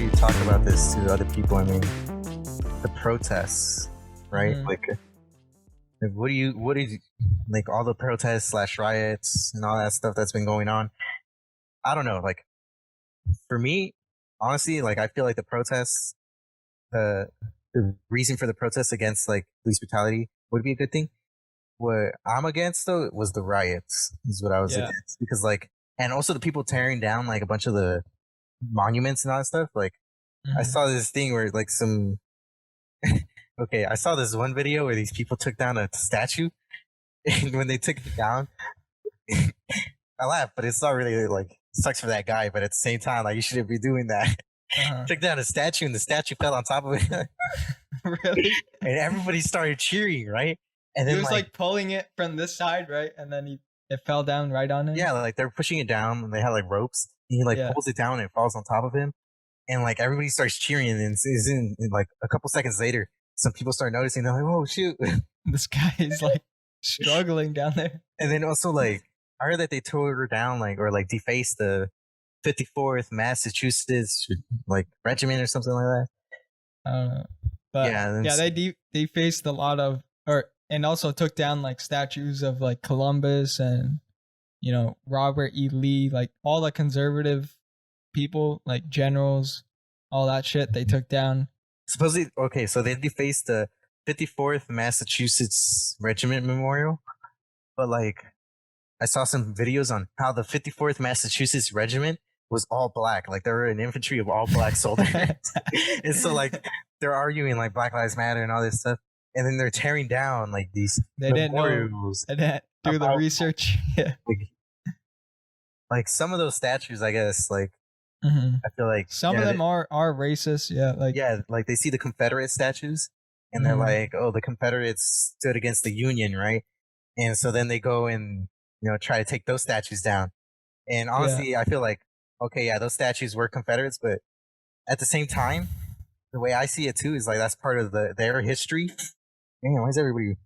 you talk about this to other people, I mean, the protests, right? Mhm. Like, what is, like, all the protests slash riots and all that stuff that's been going on? I don't know. Like, for me, honestly, like, I feel like the protests, the the reason for the protests against like police brutality would be a good thing. What I'm against though was the riots, is what I was Yeah. against, because like, and also the people tearing down like a bunch of the monuments and all that stuff. Like, I Mhm. saw this thing where like some okay, I saw this one video where these people took down a statue, and when they took it down, I laughed, but it's not really like, sucks for that guy, but at the same time, like, you shouldn't be doing that. Uh-huh. Took down a statue, and the statue fell on top of it, and Really? everybody started cheering, right? And He then was like, like pulling it from this side, right? And then it fell down right on him. yeah, like they're pushing it down, and they had like ropes, and he like Yeah. pulls it down, and it falls on top of him, and like everybody starts cheering, and it's in like a couple seconds later, some people start noticing. They're like, "Oh shoot!" This guy is like struggling down there. And then also like, I heard that they tore down like, or like defaced the 54th Massachusetts like regiment or something like that. I don't know. But Yeah, and yeah, it's- they faced a lot of and also took down like statues of like Columbus and Robert E. Lee, like all the conservative people, like generals, all that shit they took down. supposedly, okay, so they defaced the 54th Massachusetts Regiment Memorial, but like, I saw some videos on how the 54th Massachusetts Regiment was all black. Like, they were an infantry of all black soldiers. And so like, they're arguing like Black Lives Matter and all this stuff, and then they're tearing down like these They didn't know. memorials. They didn't do the About- research. Yeah. Like some of those statues, I guess, like, Mhm. I feel like Some yeah, of them are racist. Yeah. Like yeah, like they see the Confederate statues, and they're Mhm. like, "Oh, the Confederates stood against the Union, right?" And so then they go and try to take those statues down. And honestly, I feel like, okay, yeah, those statues were Confederates, but at the same time, the way I see it too is like, that's part of their history. Man, why is everybody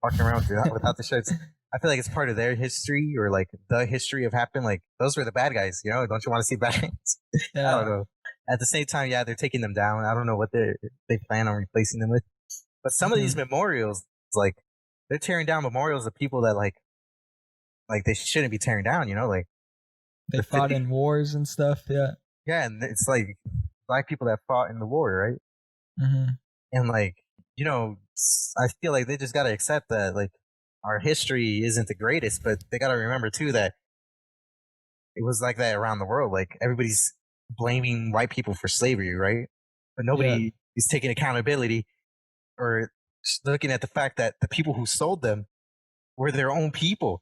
walking around without the shirts? I feel like it's part of their history, or like the history of happened. Like, those were the bad guys, Don't you want to see bad guys? I yeah. don't know. At the same time, yeah, they're taking them down. I don't know what they plan on replacing them with. But some of these memorials, like, they're tearing down memorials of people that like they shouldn't be tearing down. Like, They the fought 50 in wars and stuff. Yeah. yeah, and it's like black people that fought in the war, right? hmm And like, I feel like they just gotta accept that like, our history isn't the greatest, but they gotta remember too that it was like that around the world. Like, everybody's blaming white people for slavery, right? But nobody is taking accountability, or looking at the fact that the people who sold them were their own people.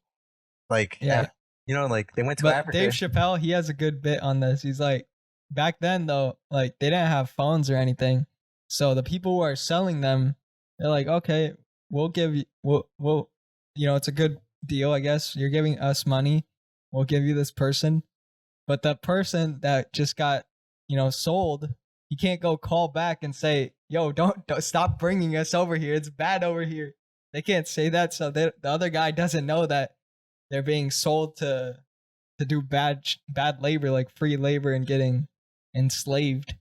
Like, Yeah. like they went to But Africa. Dave Chappelle, he has a good bit on this. He's like, back then though, like they didn't have phones or anything, so the people who are selling them, they're like, okay, we'll give you, we'll, it's a good deal, I guess. You're giving us money, we'll give you this person, but the person that just got, sold, he can't go call back and say, yo, don't stop bringing us over here. It's bad over here. They can't say that, so the other guy doesn't know that they're being sold to do bad labor, like free labor, and getting enslaved.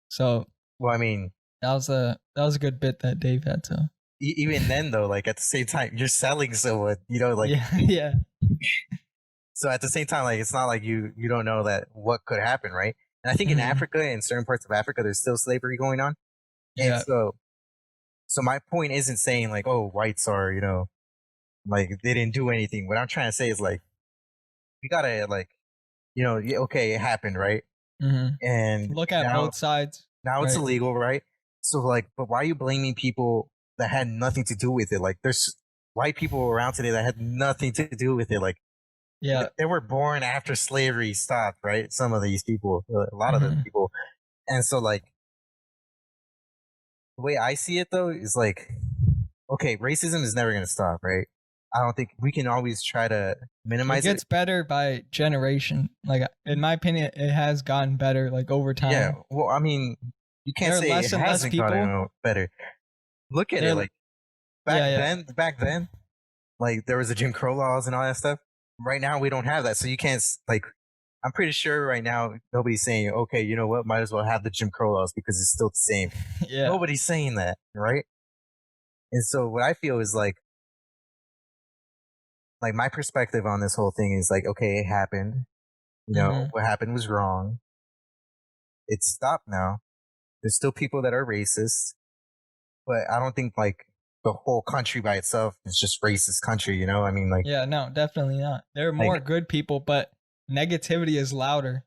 So Well, I mean, that was a good bit that Dave had to. even then though, like, at the same time, you're selling someone, like, yeah. so at the same time, like, it's not like you don't know that what could happen, right? And I think in Mhm. Africa, in certain parts of Africa, there's still slavery going on. And Yeah. so my point isn't saying like, oh, whites are, like, they didn't do anything. What I'm trying to say is like, we gotta like, yeah, okay, it happened, right? hmm And Look at now, both sides. now it's right? illegal, right? So like, but why are you blaming people that had nothing to do with it? Like, there's white people around today that had nothing to do with it. Like, Yeah. they were born after slavery stopped, right? Some of these people, a lot of the Mhm. people. And so like, the way I see it though is like, okay, racism is never going to stop, right? I don't think we can always try to It minimize it. gets better by generation. Like in my opinion, it has gotten better like over time. Yeah, well, I mean, you can't There are say less it and less hasn't gotten people. better. Look at There- it, like, back then, like, there was the Jim Crow laws and all that stuff. Right now, we don't have that, so you can't like, I'm pretty sure right now nobody's saying, okay, you know what, might as well have the Jim Crow laws because it's still the same. Yeah. Nobody's saying that, right? And so what I feel is like my perspective on this whole thing is like, okay, it happened. You know, Hmm. what happened was wrong. It's stopped now. There's still people that are racist, but I don't think like the whole country by itself is just racist country, you know? I mean Yeah, no, definitely not. There are like more good people, but negativity is louder,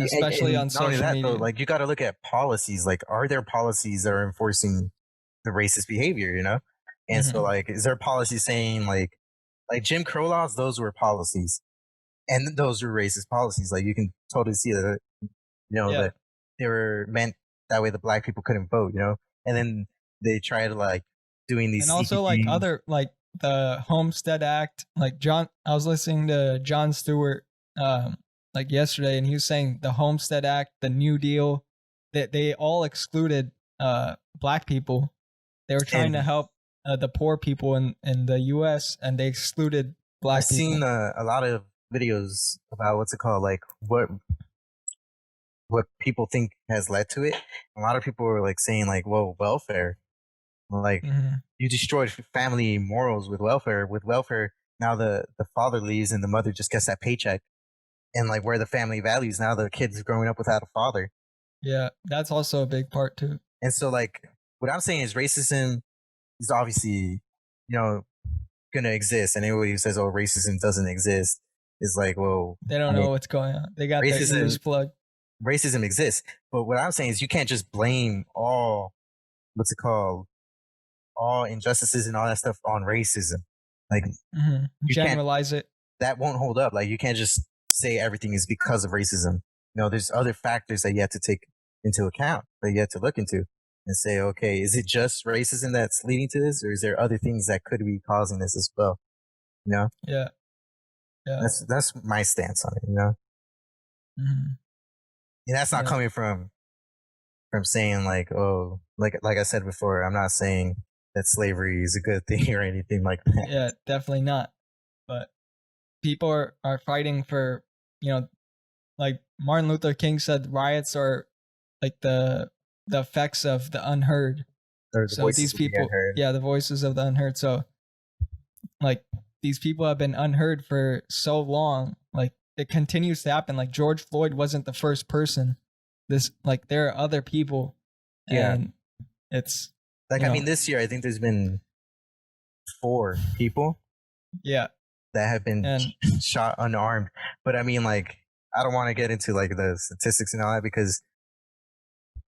especially and on not only social that though, media. like you got to look at policies. Like, are there policies that are enforcing the racist behavior? You know, and so Hmm. like, is there policy saying like Jim Crow laws? Those were policies, and those were racist policies. Like you can totally see that, you know, Yeah. that they were meant that way the black people couldn't vote. You know, and then they try to like doing these And sneaky also like things. other like the Homestead Act, like John I was listening to John Stewart like yesterday, and he was saying the Homestead Act, the New Deal, that they all excluded black people. They were trying to And help the poor people in the US, and they excluded I've black seen people. a lot of videos about what's it called, like what people think has led to it. A lot of people are like saying like, "Whoa, welfare! Like Hmm. you destroyed family morals with welfare. With welfare, now the father leaves and the mother just gets that paycheck, and like where are the family values now? The kids growing up without a father, Yeah, that's also a big part too. and so like what I'm saying is racism is obviously, you know, gonna exist, and anybody who says, "Oh, racism doesn't exist," is like, well, They I don't mean, know what's going on. They got their racism ears plugged. racism exists. But what I'm saying is you can't just blame all what's it called all injustices and all that stuff on racism. Like Hmm. you can't Generalize it. that won't hold up. Like you can't just say everything is because of racism. You know, there's other factors that you have to take into account that you have to look into and say, okay, is it just racism that's leading to this, or is there other things that could be causing this as well? You know, Yeah, yeah, that's my stance on it. You know, hmm, and that's not yeah, coming from saying like, oh, like I said before, I'm not saying that slavery is a good thing or anything like that. yeah. Definitely not. But people are fighting for, you know, like Martin Luther King said, riots are like the effects of the unheard. Or the So voices these of the people, unheard. yeah, the voices of the unheard. So like these people have been unheard for so long. Like it continues to happen. Like George Floyd wasn't the first person. This like there are other people, Yeah. and it's Like you I mean, know this year I think there's been 4 people yeah, that have been and shot unarmed. But I mean, like, I don't want to get into like the statistics and all that because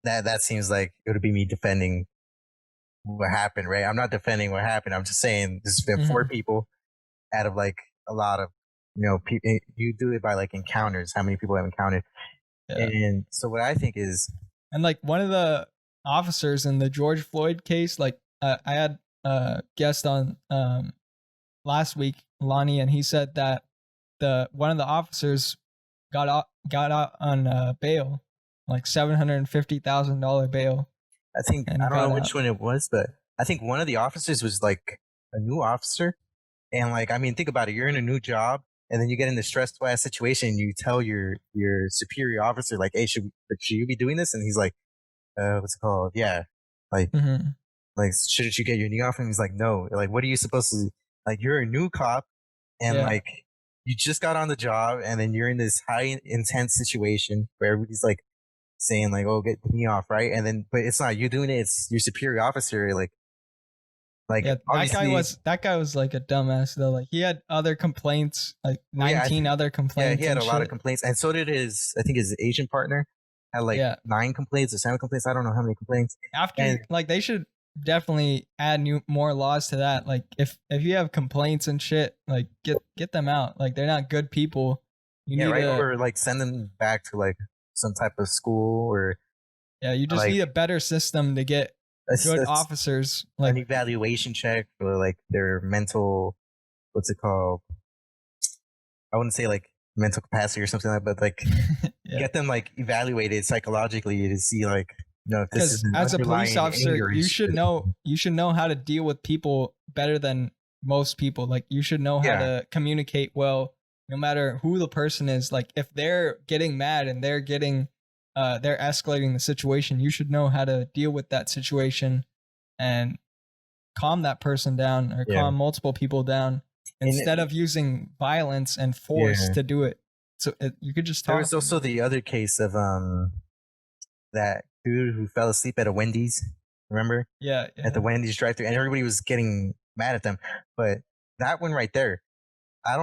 that seems like it would be me defending what happened, right? I'm not defending what happened. I'm just saying there's been four mhm, people out of like a lot of people. You do it by like encounters. How many people have encountered? yeah. And so what I think is, And like one of the officers in the George Floyd case, like I had a guest on last week, Lonnie, and he said that the one of the officers got out on bail, like $750,000 bail, I think and he I don't got know out. which one it was, but I think one of the officers was like a new officer. And like, I mean, think about it. You're in a new job, and then you get in this stressful ass situation. And you tell your superior officer, like, "Hey, should you be doing this?" And he's like, "What's it called? Yeah, like Hmm. like shouldn't you get your knee off?" And he's like, "No. Like, what are you supposed to? Like, you're a new cop, and Yeah, like you just got on the job, and then you're in this high intense situation where everybody's like saying like, "Oh, get the knee off," right? And then, but it's not you doing it; it's your superior officer. Like yeah. obviously, That guy was like a dumbass though. Like he had other complaints, like well, yeah, 19 other yeah, he complaints had and a lot of shit. complaints, and so did I think his Asian partner had like Yeah, 9 complaints or 7 complaints. I don't know how many complaints. after And like they should definitely add new more laws to that. Like if you have complaints and shit, like get them out. Like they're not good people. You yeah, need right, a or like send them back to like some type of school or yeah, you just like need a better system to get a, good officers. an Like evaluation check for like their mental. What's it called? I wouldn't say like mental capacity or something like that, but like yeah, get them like evaluated psychologically to see like if this is because an as a police underlying officer, anger issue. you should know how to deal with people better than most people. Like you should know how Yeah, to communicate well no matter who the person is, like if they're getting mad and they're escalating the situation, you should know how to deal with that situation and calm that person down or calm multiple people down instead of using violence and force to do it. So you could just talk. There was also the other case of that dude who fell asleep at a Wendy's. Remember? Yeah. At the Wendy's drive-thru, and everybody was getting mad at them. But that one right there, I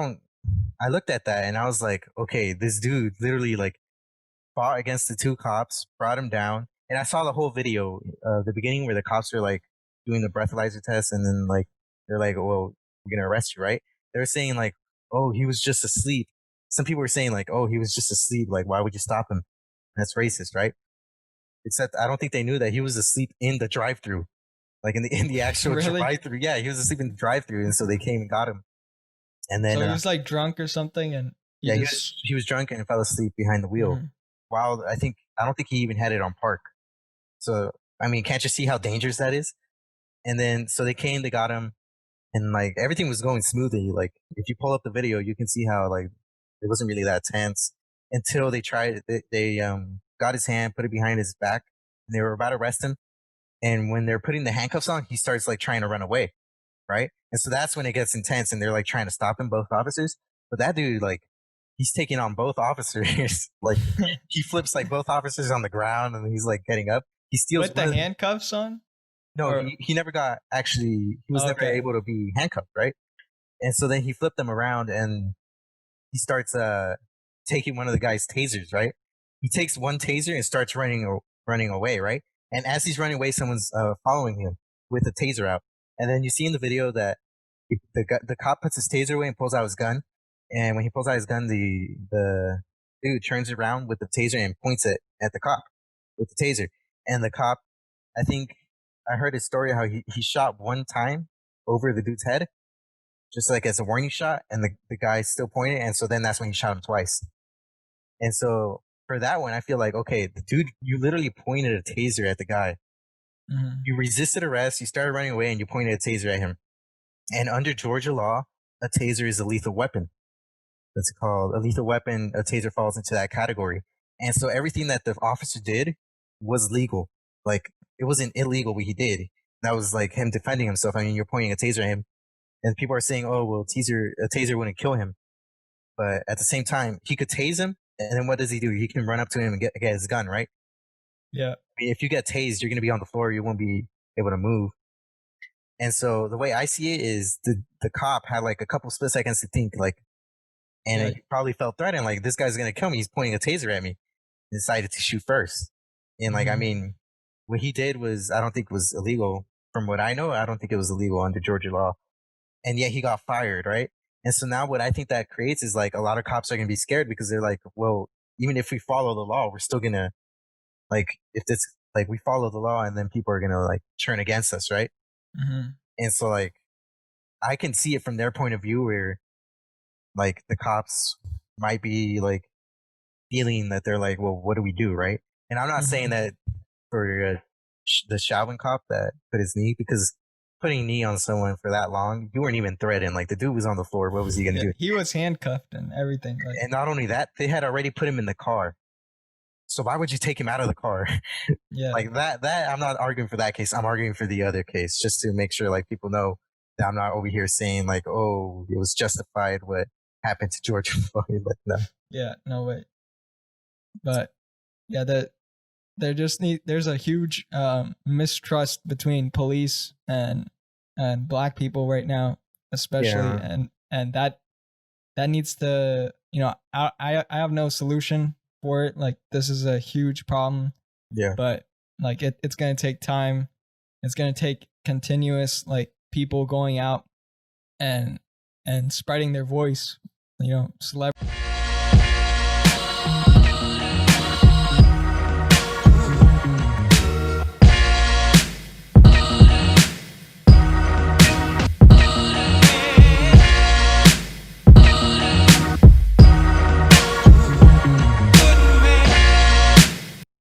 looked at that and I was like, okay, this dude literally like fought against the two cops, brought him down, and I saw the whole video, the beginning where the cops were like doing the breathalyzer test, and then like they're like, well, we're gonna arrest you, right? They were saying like, oh, he was just asleep. Some people were saying like, oh, he was just asleep. Like, why would you stop him? That's racist, right? Except I don't think they knew that he was asleep in the drive-thru, like in the actual Really? drive-thru. Yeah, he was asleep in the drive-thru, and so they came and got him. And then so he was like drunk or something, and he was drunk and fell asleep behind the wheel. While I don't think he even had it on park. So I mean, can't you see how dangerous that is? And then so they came, they got him, and like everything was going smoothly. Like if you pull up the video, you can see how like it wasn't really that tense until they tried. They got his hand, put it behind his back, and they were about to arrest him. And when they're putting the handcuffs on, he starts like trying to run away, right? And so that's when it gets intense, and they're like trying to stop him, both officers. But that dude, like, he's taking on both officers. Like he flips like both officers on the ground, and he's like getting up. He steals with the handcuffs on. No, he never got actually. He was never able to be handcuffed, right? And so then he flipped them around, and he starts taking one of the guy's tasers, right? He takes one taser and starts running away, right? And as he's running away, someone's following him with the taser out. And then you see in the video that the cop puts his taser away and pulls out his gun. And when he pulls out his gun, the dude turns around with the taser and points it at the cop with the taser. And the cop, I think I heard his story how he shot one time over the dude's head, just like as a warning shot, and the guy still pointed. And so then that's when he shot him twice. And so for that one, I feel like, okay, the dude, you literally pointed a taser at the guy. You resisted arrest, you started running away, and you pointed a taser at him. And under Georgia law, a taser is a lethal weapon. That's called a lethal weapon. A taser falls into that category. And so everything that the officer did was legal. Like, it wasn't illegal what he did. That was like him defending himself. I mean, you're pointing a taser at him, and people are saying, oh, well, a taser wouldn't kill him. But at the same time, he could tase him, and then what does he do? He can run up to him and get his gun, right? Yeah. I mean, if you get tased, you're going to be on the floor. You won't be able to move. And so the way I see it is the cop had like a couple split seconds to think, like, and he probably felt threatened, like, this guy's going to kill me. He's pointing a taser at me. He decided to shoot first. And like, I mean, what he did was, I don't think was illegal. From what I know, I don't think it was illegal under Georgia law. And yet he got fired, right? And so now what I think that creates is like a lot of cops are going to be scared because they're like, well, even if we follow the law, we're still going to, like, if this, like, we follow the law and then people are going to like turn against us, right? And so like, I can see it from their point of view where like the cops might be like feeling that they're like, well, what do we do, right? And I'm not saying that for the Chauvin cop that put his knee, because putting a knee on someone for that long, you weren't even threatened. Like, the dude was on the floor. What was he going to do? He was handcuffed and everything. Like, and not only that, they had already put him in the car. So why would you take him out of the car? Yeah. Like that I'm not arguing for that case. I'm arguing for the other case, just to make sure like people know that I'm not over here saying like, oh, it was justified what happened to George Floyd. Like, no. Yeah, no way. But yeah, there's a huge mistrust between police and black people right now, especially, and that needs to, you know, I have no solution for it. Like, this is a huge problem. Yeah. But like it's gonna take time. It's gonna take continuous like people going out and spreading their voice. You know, celebrity.